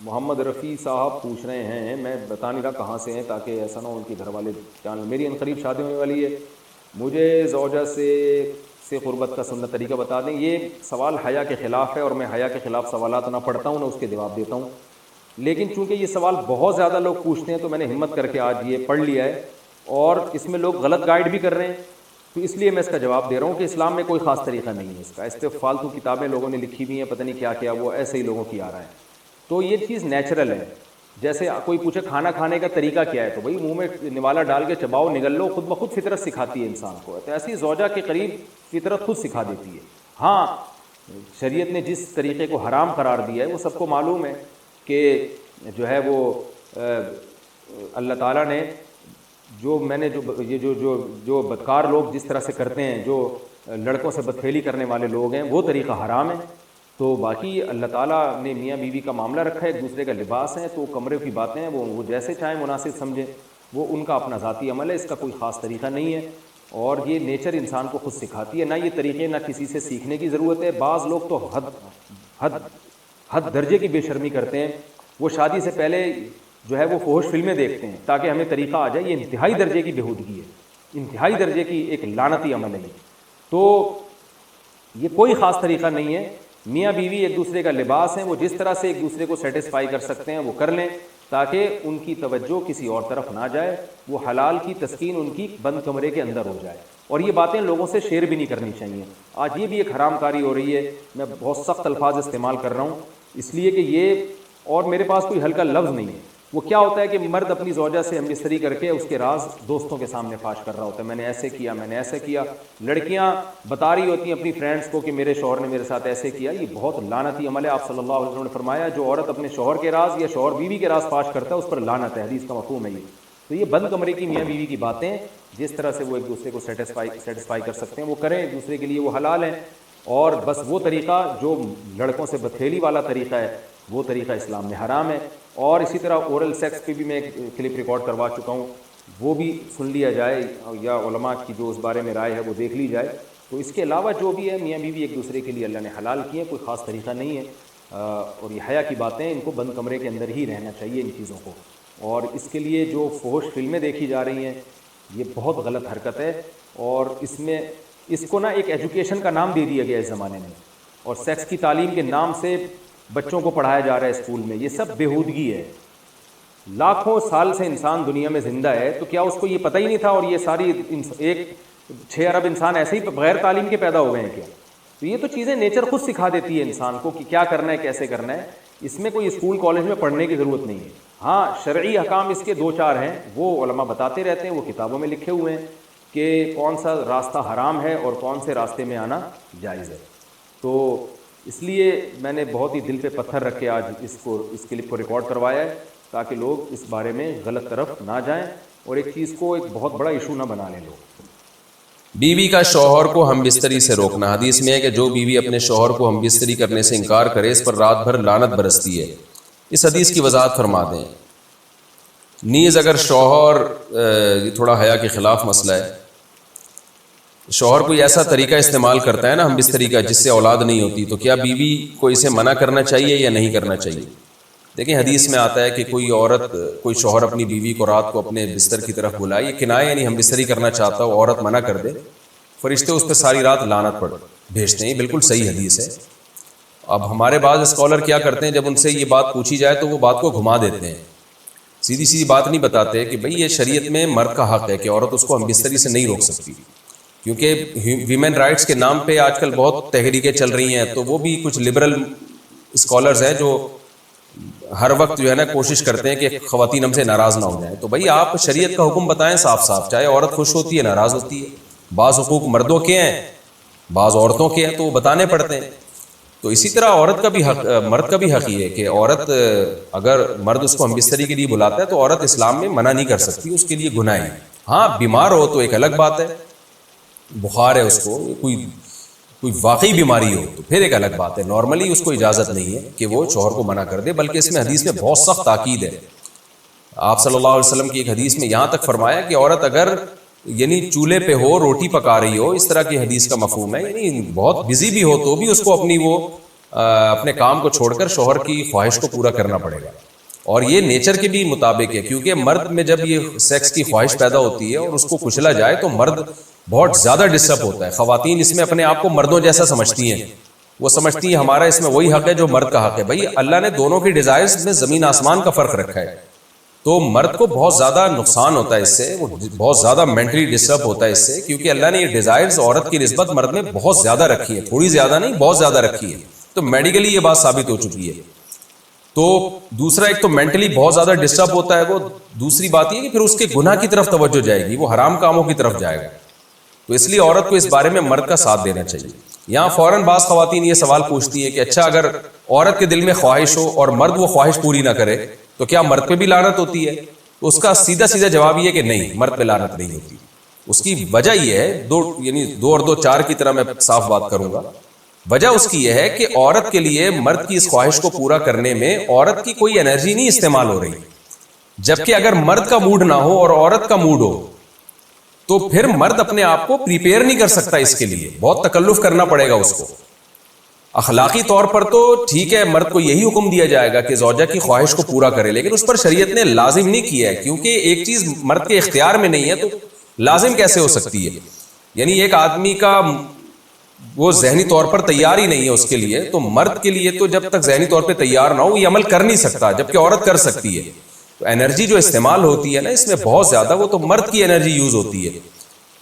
محمد رفیع صاحب پوچھ رہے ہیں، میں بتا نہیں رہا کہاں سے ہیں تاکہ ایسا نہ ہو ان کے گھر والے جان لیں۔ میری عنقریب شادی ہونے والی ہے، مجھے زوجہ سے قربت کا سنت طریقہ بتا دیں۔ یہ سوال حیا کے خلاف ہے اور میں حیا کے خلاف سوالات نہ پڑھتا ہوں نہ اس کے جواب دیتا ہوں، لیکن چونکہ یہ سوال بہت زیادہ لوگ پوچھتے ہیں تو میں نے ہمت کر کے آج یہ پڑھ لیا ہے، اور اس میں لوگ غلط گائیڈ بھی کر رہے ہیں، تو اس لیے میں اس کا جواب دے رہا ہوں کہ اسلام میں کوئی خاص طریقہ نہیں ہے اس کا۔ اس پہ فالتو کتابیں لوگوں نے لکھی ہوئی ہیں، پتہ نہیں کیا کیا، وہ ایسے ہی لوگوں کی آ رہا ہے۔ تو یہ چیز نیچرل ہے۔ جیسے کوئی پوچھے کھانا کھانے کا طریقہ کیا ہے، تو بھائی منہ میں نوالا ڈال کے چباؤ، نگل لو، خود بخود فطرت سکھاتی ہے انسان کو، تو ایسی زوجہ کے قریب فطرت خود سکھا دیتی ہے۔ ہاں، شریعت نے جس طریقے کو حرام قرار دیا ہے وہ سب کو معلوم ہے کہ جو ہے وہ اللہ تعالیٰ نے جو بدکار لوگ جس طرح سے کرتے ہیں، جو لڑکوں سے بدفعلی کرنے والے لوگ ہیں، وہ طریقہ حرام ہے۔ تو باقی اللہ تعالیٰ نے میاں بیوی کا معاملہ رکھا ہے، ایک دوسرے کا لباس ہے، تو کمرے کی باتیں ہیں وہ جیسے چاہیں مناسب سمجھیں، وہ ان کا اپنا ذاتی عمل ہے، اس کا کوئی خاص طریقہ نہیں ہے، اور یہ نیچر انسان کو خود سکھاتی ہے۔ نہ یہ طریقے نہ کسی سے سیکھنے کی ضرورت ہے۔ بعض لوگ تو حد درجے کی بے شرمی کرتے ہیں، وہ شادی سے پہلے جو ہے وہ فحش فلمیں دیکھتے ہیں تاکہ ہمیں طریقہ آ جائے۔ یہ انتہائی درجے کی بےہودگی ہے، انتہائی درجے کی ایک لعنتی عمل ہے۔ تو یہ کوئی خاص طریقہ نہیں ہے۔ میاں بیوی ایک دوسرے کا لباس ہیں، وہ جس طرح سے ایک دوسرے کو سیٹسفائی کر سکتے ہیں وہ کر لیں، تاکہ ان کی توجہ کسی اور طرف نہ جائے، وہ حلال کی تسکین ان کی بند کمرے کے اندر ہو جائے۔ اور یہ باتیں لوگوں سے شیئر بھی نہیں کرنی چاہیے۔ آج یہ بھی ایک حرام کاری ہو رہی ہے، میں بہت سخت الفاظ استعمال کر رہا ہوں اس لیے کہ یہ، اور میرے پاس کوئی ہلکا لفظ نہیں ہے۔ وہ کیا ہوتا ہے کہ مرد اپنی زوجہ سے ہم بستری کر کے اس کے راز دوستوں کے سامنے فاش کر رہا ہوتا ہے، میں نے ایسے کیا، میں نے ایسے کیا۔ لڑکیاں بتا رہی ہوتی ہیں اپنی فرینڈس کو کہ میرے شوہر نے میرے ساتھ ایسے کیا۔ یہ بہت لعنتی عمل ہے۔ آپ صلی اللہ علیہ وسلم نے فرمایا جو عورت اپنے شوہر کے راز یا شوہر بیوی کے راز فاش کرتا ہے اس پر لعنت ہے، حدیث کا مفہوم ہے یہ۔ تو یہ بند کمرے کی میاں بیوی کی باتیں، جس طرح سے وہ ایک دوسرے کو سیٹسفائی کر سکتے ہیں وہ کریں، ایک دوسرے کے لیے وہ حلال ہیں۔ اور بس وہ طریقہ جو لڑکوں سے بدفعلی والا طریقہ ہے وہ طریقہ اسلام میں حرام ہے۔ اور اسی طرح اورل سیکس پہ بھی میں ایک کلپ ریکارڈ کروا چکا ہوں، وہ بھی سن لیا جائے، یا علماء کی جو اس بارے میں رائے ہے وہ دیکھ لی جائے۔ تو اس کے علاوہ جو بھی ہے میاں بیوی ایک دوسرے کے لیے اللہ نے حلال کیے ہیں، کوئی خاص طریقہ نہیں ہے۔ اور یہ حیا کی باتیں، ان کو بند کمرے کے اندر ہی رہنا چاہیے ان چیزوں کو۔ اور اس کے لیے جو فحش فلمیں دیکھی جا رہی ہیں یہ بہت غلط حرکت ہے، اور اس کو نا ایک ایجوکیشن کا نام دے دیا گیا اس زمانے میں، اور سیکس کی تعلیم کے نام سے بچوں کو پڑھایا جا رہا ہے اسکول میں۔ یہ سب بےہودگی ہے۔ لاکھوں سال سے انسان دنیا میں زندہ ہے، تو کیا اس کو یہ پتہ ہی نہیں تھا؟ اور یہ ساری ایک 6 ارب انسان ایسے ہی بغیر تعلیم کے پیدا ہو گئے ہیں کیا؟ تو یہ تو چیزیں نیچر خود سکھا دیتی ہے انسان کو کہ کیا کرنا ہے، کیسے کرنا ہے۔ اس میں کوئی اسکول کالج میں پڑھنے کی ضرورت نہیں ہے۔ ہاں، شرعی احکام اس کے 2-4 ہیں، وہ علماء بتاتے رہتے ہیں، وہ کتابوں میں لکھے ہوئے ہیں کہ کون سا راستہ حرام ہے اور کون سے راستے میں آنا جائز ہے۔ تو اس لیے میں نے بہت ہی دل پہ پتھر رکھ کے آج اس کلپ کو ریکارڈ کروایا ہے، تاکہ لوگ اس بارے میں غلط طرف نہ جائیں اور ایک چیز کو ایک بہت بڑا ایشو نہ بنا لیں لوگ۔ بیوی کا شوہر کو ہم بستری سے روکنا۔ حدیث میں ہے کہ جو بیوی اپنے شوہر کو ہم بستری کرنے سے انکار کرے اس پر رات بھر لعنت برستی ہے۔ اس حدیث کی وضاحت فرما دیں۔ نیز اگر شوہر، یہ تھوڑا حیا کے خلاف مسئلہ ہے، شوہر کوئی ایسا طریقہ استعمال کرتا ہے نا ہم بستری کا جس سے اولاد نہیں ہوتی، تو کیا بیوی کو اسے منع کرنا چاہیے یا نہیں کرنا چاہیے؟ دیکھیں حدیث میں آتا ہے کہ کوئی شوہر اپنی بیوی کو رات کو اپنے بستر کی طرف بلائے، یہ کنایہ یعنی ہم بستری کرنا چاہتا ہو، عورت منع کر دے، فرشتے اس پہ ساری رات لعنت بھیجتے ہیں۔ بالکل صحیح حدیث ہے۔ اب ہمارے بعض اسکالر کیا کرتے ہیں، جب ان سے یہ بات پوچھی جائے تو وہ بات کو گھما دیتے ہیں، سیدھی سیدھی بات نہیں بتاتے کہ بھئی یہ شریعت میں مرد کا حق ہے کہ عورت اس کو ہم بستری سے نہیں روک سکتی، کیونکہ ویمن رائٹس کے نام پہ آج کل بہت تحریکیں چل رہی ہیں، تو وہ بھی کچھ لبرل اسکالرز ہیں جو ہر وقت جو ہے نا کوشش کرتے ہیں کہ خواتین ہم سے ناراض نہ ہو جائیں۔ تو بھئی آپ شریعت کا حکم بتائیں صاف صاف، چاہے عورت خوش ہوتی ہے ناراض ہوتی ہے، بعض حقوق مردوں کے ہیں بعض عورتوں کے ہیں تو وہ بتانے پڑتے ہیں۔ تو اسی طرح عورت کا بھی حق، مرد کا بھی حق یہ ہے کہ عورت، اگر مرد اس کو ہم بستری کے لیے بلاتا ہے تو عورت اسلام میں منع نہیں کر سکتی، اس کے لیے گناہ ہے۔ ہاں بیمار ہو تو ایک الگ بات ہے، بخار ہے اس کو، کوئی واقعی بیماری ہو تو پھر ایک الگ بات ہے، نارملی اس کو اجازت نہیں ہے کہ وہ شوہر کو منع کر دے، بلکہ اس میں حدیث میں بہت سخت تاکید ہے۔ آپ صلی اللہ علیہ وسلم کی ایک حدیث میں یہاں تک فرمایا کہ عورت اگر یعنی چولہے پہ ہو، روٹی پکا رہی ہو، اس طرح کی حدیث کا مفہوم ہے، یعنی بہت بزی بھی ہو تو بھی اس کو اپنی وہ اپنے کام کو چھوڑ کر شوہر کی خواہش کو پورا کرنا پڑے گا. اور یہ نیچر کے بھی مطابق ہے, کیونکہ مرد میں جب یہ سیکس کی خواہش پیدا ہوتی ہے اور اس کو کچلا جائے تو مرد بہت زیادہ ڈسٹرب ہوتا ہے. خواتین اس میں اپنے آپ کو مردوں جیسا سمجھتی ہیں, وہ سمجھتی ہیں ہمارا اس میں وہی حق ہے جو مرد کا حق ہے. بھائی اللہ نے دونوں کی ڈیزائرز میں زمین آسمان کا فرق رکھا ہے, تو مرد کو بہت زیادہ نقصان ہوتا ہے اس سے, وہ بہت زیادہ مینٹلی ڈسٹرب ہوتا ہے اس سے, کیونکہ اللہ نے یہ ڈیزائرز عورت کی نسبت مرد میں بہت زیادہ رکھی ہے, تھوڑی زیادہ نہیں بہت زیادہ رکھی ہے. تو میڈیکلی یہ بات ثابت ہو چکی ہے. تو دوسرا ایک تو مینٹلی بہت زیادہ ڈسٹرب ہوتا ہے وہ, دوسری بات یہ کہ پھر اس کے گناہ کی طرف توجہ جائے گی, وہ حرام کاموں کی طرف جائے گا. تو اس لیے عورت کو اس بارے میں مرد کا ساتھ دینا چاہیے. یہاں فوراً بعض خواتین یہ سوال پوچھتی ہیں کہ اچھا اگر عورت کے دل میں خواہش ہو اور مرد وہ خواہش پوری نہ کرے تو کیا مرد پہ بھی لعنت ہوتی ہے؟ تو اس کا سیدھا سیدھا جواب یہ کہ نہیں, مرد پہ لعنت نہیں ہوتی. اس کی وجہ یہ ہے, دو اور دو چار کی طرح میں صاف بات کروں گا. وجہ اس کی یہ ہے کہ عورت کے لیے مرد کی اس خواہش کو پورا کرنے میں عورت کی کوئی انرجی نہیں استعمال ہو رہی, جبکہ اگر مرد کا موڈ نہ ہو اور عورت کا موڈ ہو تو پھر مرد اپنے آپ کو پریپیئر نہیں کر سکتا, اس کے لیے بہت تکلف کرنا پڑے گا اس کو. اخلاقی طور پر تو ٹھیک ہے, مرد کو یہی حکم دیا جائے گا کہ زوجہ کی خواہش کو پورا کرے, لیکن اس پر شریعت نے لازم نہیں کیا ہے, کیونکہ ایک چیز مرد کے اختیار میں نہیں ہے تو لازم کیسے ہو سکتی ہے؟ یعنی ایک آدمی کا وہ ذہنی طور پر تیار ہی نہیں ہے اس کے لیے, تو مرد کے لیے تو جب تک ذہنی طور پہ تیار نہ ہو یہ عمل کر نہیں سکتا, جبکہ عورت کر سکتی ہے. تو انرجی جو استعمال ہوتی ہے نا اس میں بہت زیادہ, وہ تو مرد کی انرجی یوز ہوتی ہے.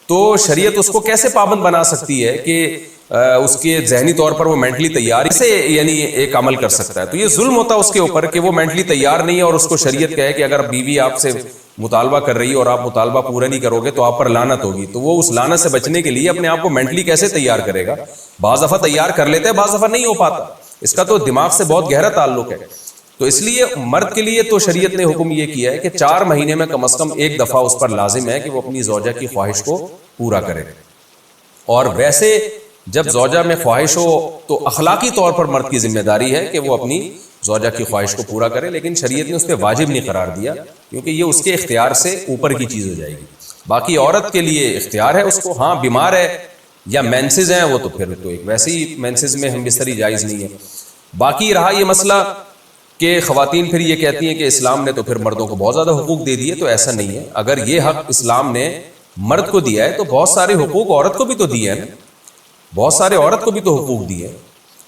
تو شریعت اس کو کیسے پابند بنا سکتی ہے کہ اس کے ذہنی طور پر وہ مینٹلی تیار سے یعنی ایک عمل کر سکتا ہے؟ تو یہ ظلم ہوتا ہے اس کے اوپر کہ وہ مینٹلی تیار نہیں ہے اور اس کو شریعت کہے کہ اگر بیوی آپ سے مطالبہ کر رہی ہے اور آپ مطالبہ پورا نہیں کرو گے تو آپ پر لعنت ہوگی. تو وہ اس لعنت سے بچنے کے لیے اپنے آپ کو مینٹلی کیسے تیار کرے گا؟ بعض دفعہ تیار کر لیتے ہیں, بعض دفعہ نہیں ہو پاتا. اس کا تو دماغ سے بہت گہرا تعلق ہے. تو اس لیے مرد کے لیے تو شریعت نے حکم یہ کیا ہے کہ 4 مہینے میں کم از کم ایک دفعہ اس پر لازم ہے کہ وہ اپنی زوجہ کی خواہش کو پورا کرے. اور ویسے جب زوجہ میں خواہش ہو تو اخلاقی طور پر مرد کی ذمہ داری ہے کہ وہ اپنی زوجہ کی خواہش کو پورا کرے, لیکن شریعت نے اس پہ واجب نہیں قرار دیا, کیونکہ یہ اس کے اختیار سے اوپر کی چیز ہو جائے گی. باقی عورت کے لیے اختیار ہے اس کو, ہاں بیمار ہے یا مینسز ہیں وہ تو پھر تو ایک ویسے ہی مینسز میں ہم بستری جائز نہیں ہے. باقی رہا یہ مسئلہ کہ خواتین پھر یہ کہتی ہیں کہ اسلام نے تو پھر مردوں کو بہت زیادہ حقوق دے دیے, تو ایسا نہیں ہے. اگر یہ حق اسلام نے مرد کو دیا ہے تو بہت سارے حقوق عورت کو بھی تو دیے ہیں, بہت سارے عورت کو بھی تو حقوق دیے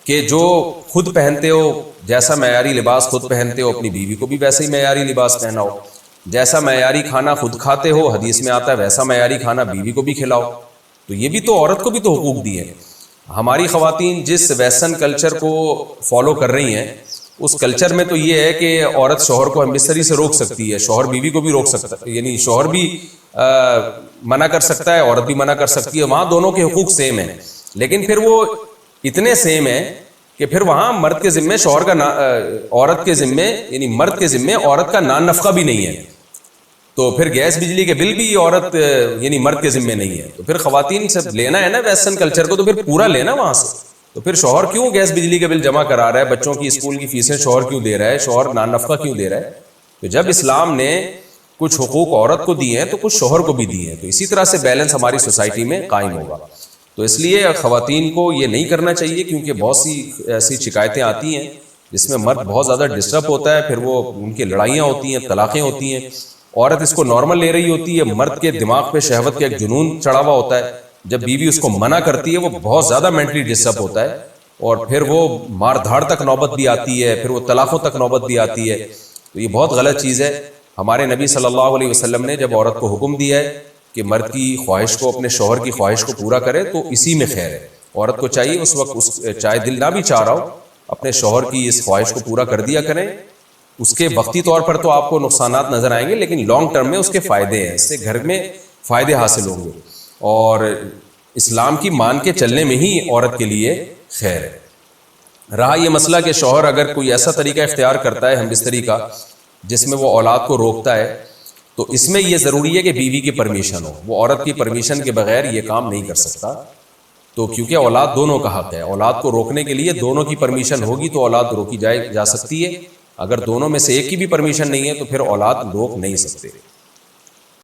کہ جو خود پہنتے ہو, جیسا معیاری لباس خود پہنتے ہو اپنی بیوی کو بھی ویسے ہی معیاری لباس پہناؤ, جیسا معیاری کھانا خود کھاتے ہو حدیث میں آتا ہے ویسا معیاری کھانا بیوی کو بھی کھلاؤ. تو یہ بھی تو عورت کو بھی تو حقوق دیے ہیں. ہماری خواتین جس ویسٹرن کلچر کو فالو کر رہی ہیں اس کلچر میں تو یہ ہے کہ عورت شوہر کو ہم بستری سے روک سکتی ہے, شوہر بیوی کو بھی روک سکتا ہے, یعنی شوہر بھی منع کر سکتا ہے, عورت بھی منع کر سکتی ہے. وہاں دونوں کے حقوق سیم ہیں, لیکن پھر وہ اتنے سیم ہیں کہ پھر وہاں مرد کے ذمے شوہر کا عورت کے ذمے یعنی مرد کے ذمے عورت کا نان نفقہ بھی نہیں ہے. تو پھر گیس بجلی کے بل بھی عورت یعنی مرد کے ذمے نہیں ہے. تو پھر خواتین سے لینا ہے نا ویسٹرن کلچر کو, تو پھر پورا لینا وہاں سے. تو پھر شوہر کیوں گیس بجلی کے بل جمع کرا رہا ہے, بچوں کی اسکول کی فیسیں شوہر کیوں دے رہا ہے, شوہر نان نفقہ کیوں دے رہا ہے؟ تو جب اسلام نے کچھ حقوق عورت کو دیے ہیں تو کچھ شوہر کو بھی دیے ہیں, تو اسی طرح سے بیلنس ہماری سوسائٹی میں قائم ہوگا. تو اس لیے خواتین کو یہ نہیں کرنا چاہیے, کیونکہ بہت سی ایسی شکایتیں آتی ہیں جس میں مرد بہت زیادہ ڈسٹرب ہوتا ہے, پھر وہ ان کی لڑائیاں ہوتی ہیں, طلاقیں ہوتی ہیں. عورت اس کو نارمل لے رہی ہوتی ہے, مرد کے دماغ پہ شہوت کا ایک جنون چڑھا ہوا ہوتا ہے, جب بیوی اس کو منع کرتی ہے وہ بہت زیادہ مینٹلی ڈسٹرب ہوتا ہے, اور پھر وہ مار دھاڑ تک نوبت بھی آتی ہے, پھر وہ طلاقوں تک نوبت بھی آتی ہے. تو یہ بہت غلط چیز ہے. ہمارے نبی صلی اللہ علیہ وسلم نے جب عورت کو حکم دیا ہے کہ مرد کی خواہش کو, اپنے شوہر کی خواہش کو پورا کرے, تو اسی میں خیر ہے. عورت کو چاہیے اس وقت چاہے دل نہ بھی چاہ رہا ہو اپنے شوہر کی اس خواہش کو پورا کر دیا کریں. اس کے وقتی طور پر تو آپ کو نقصانات نظر آئیں گے, لیکن لانگ ٹرم میں اس کے فائدے ہیں, اس سے گھر میں فائدے حاصل ہوں گے, اور اسلام کی مان کے چلنے میں ہی عورت کے لیے خیر ہے. رہا یہ مسئلہ کہ شوہر اگر کوئی ایسا طریقہ اختیار کرتا ہے ہم بستری کا جس میں وہ اولاد کو روکتا ہے, تو اس میں یہ ضروری ہے کہ بیوی کی پرمیشن ہو. وہ عورت کی پرمیشن کے بغیر یہ کام نہیں کر سکتا. تو کیونکہ اولاد دونوں کا حق ہے, اولاد کو روکنے کے لیے دونوں کی پرمیشن ہوگی تو اولاد روکی جا سکتی ہے. اگر دونوں میں سے ایک کی بھی پرمیشن نہیں ہے تو پھر اولاد روک نہیں سکتے.